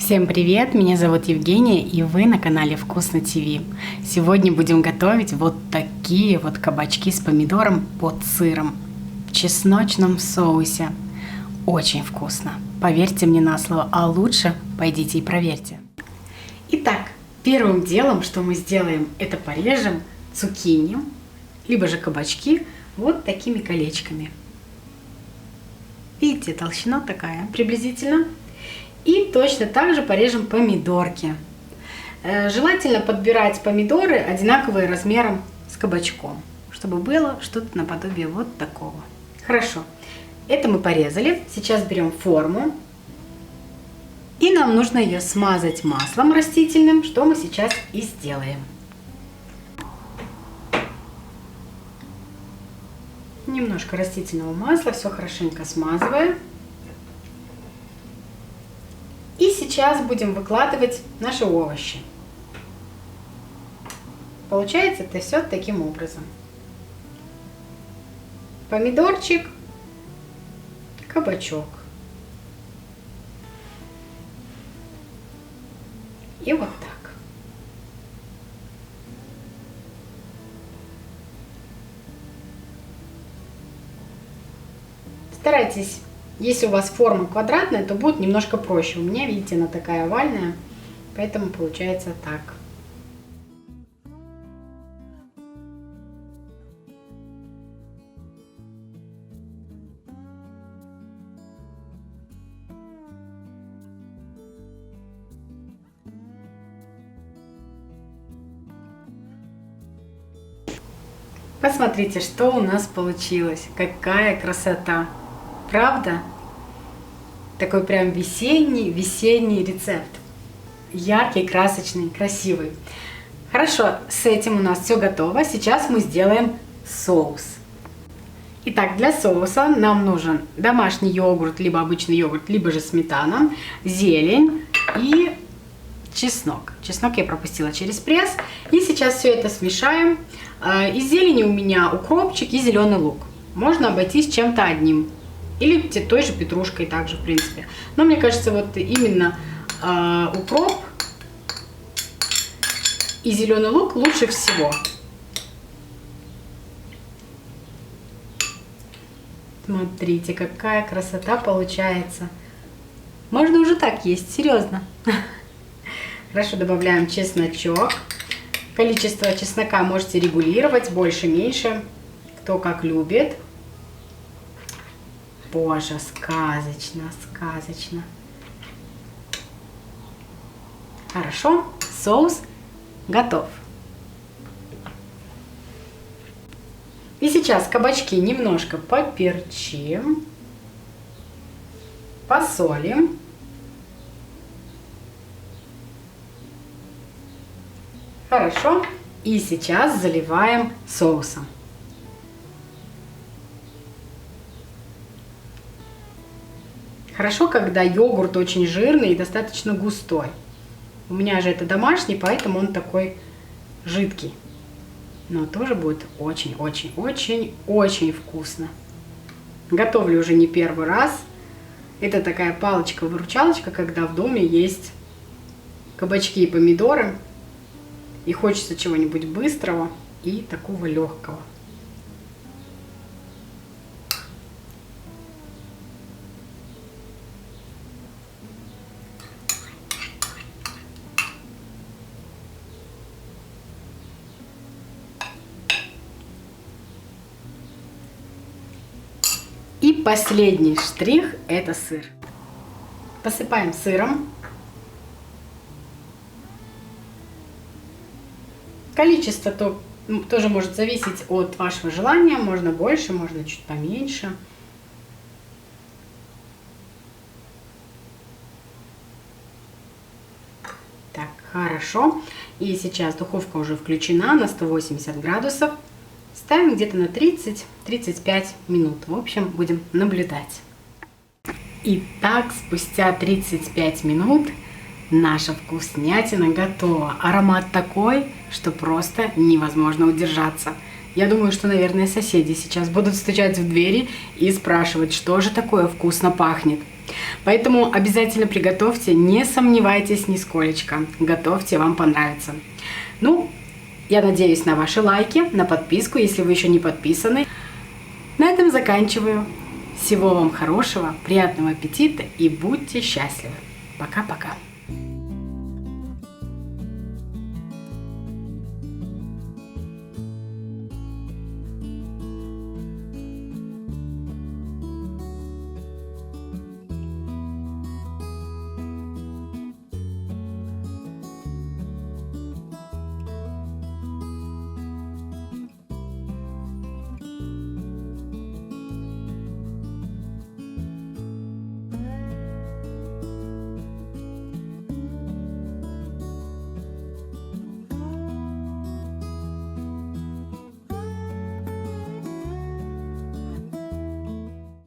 Всем привет, меня зовут Евгения, и вы на канале Вкусно ТВ. Сегодня будем готовить вот такие вот кабачки с помидором под сыром в чесночном соусе. Очень вкусно, поверьте мне на слово, а лучше пойдите и проверьте. Итак, первым делом, что мы сделаем, это порежем цукини, либо же кабачки вот такими колечками. Видите, толщина такая приблизительно. И точно так же порежем помидорки. Желательно подбирать помидоры одинаковые размером с кабачком, чтобы было что-то наподобие вот такого. Хорошо, это мы порезали. Сейчас берем форму. И нам нужно ее смазать маслом растительным, что мы сейчас и сделаем. Немножко растительного масла, все хорошенько смазываем. И сейчас будем выкладывать наши овощи. Получается это все таким образом. Помидорчик, кабачок. И вот так. Старайтесь. Если у вас форма квадратная, то будет немножко проще. У меня, видите, она такая овальная, поэтому получается так. Посмотрите, что у нас получилось. Какая красота! Правда? Такой прям весенний рецепт. Яркий, красочный, красивый. Хорошо, с этим у нас все готово. Сейчас мы сделаем соус. Итак, для соуса нам нужен домашний йогурт, либо обычный йогурт, либо же сметана, зелень и чеснок. Чеснок я пропустила через пресс. И сейчас все это смешаем. Из зелени у меня укропчик и зеленый лук. Можно обойтись чем-то одним. Или той же петрушкой также, в принципе. Но мне кажется, вот именно укроп и зеленый лук лучше всего. Смотрите, какая красота получается. Можно уже так есть, серьезно. Хорошо, добавляем чесночок. Количество чеснока можете регулировать, больше-меньше, кто как любит. Боже, сказочно, сказочно. Хорошо, соус готов. И сейчас кабачки немножко поперчим, посолим. Хорошо, и сейчас заливаем соусом. Хорошо, когда йогурт очень жирный и достаточно густой. У меня же это домашний, поэтому он такой жидкий. Но тоже будет очень-очень-очень-очень вкусно. Готовлю уже не первый раз. Это такая палочка-выручалочка, когда в доме есть кабачки и помидоры. И хочется чего-нибудь быстрого и такого легкого. И последний штрих – это сыр. Посыпаем сыром. Количество тоже может зависеть от вашего желания. Можно больше, можно чуть поменьше. Так, хорошо. И сейчас духовка уже включена на 180 градусов. Ставим где-то на 30-35 минут. В общем, будем наблюдать. Итак, спустя 35 минут наша вкуснятина готова. Аромат такой, что просто невозможно удержаться. Я думаю, что, наверное, соседи сейчас будут стучать в двери и спрашивать, что же такое вкусно пахнет. Поэтому обязательно приготовьте, не сомневайтесь нисколечко. Готовьте, вам понравится. Ну, я надеюсь на ваши лайки, на подписку, если вы еще не подписаны. На этом заканчиваю. Всего вам хорошего, приятного аппетита и будьте счастливы. Пока-пока.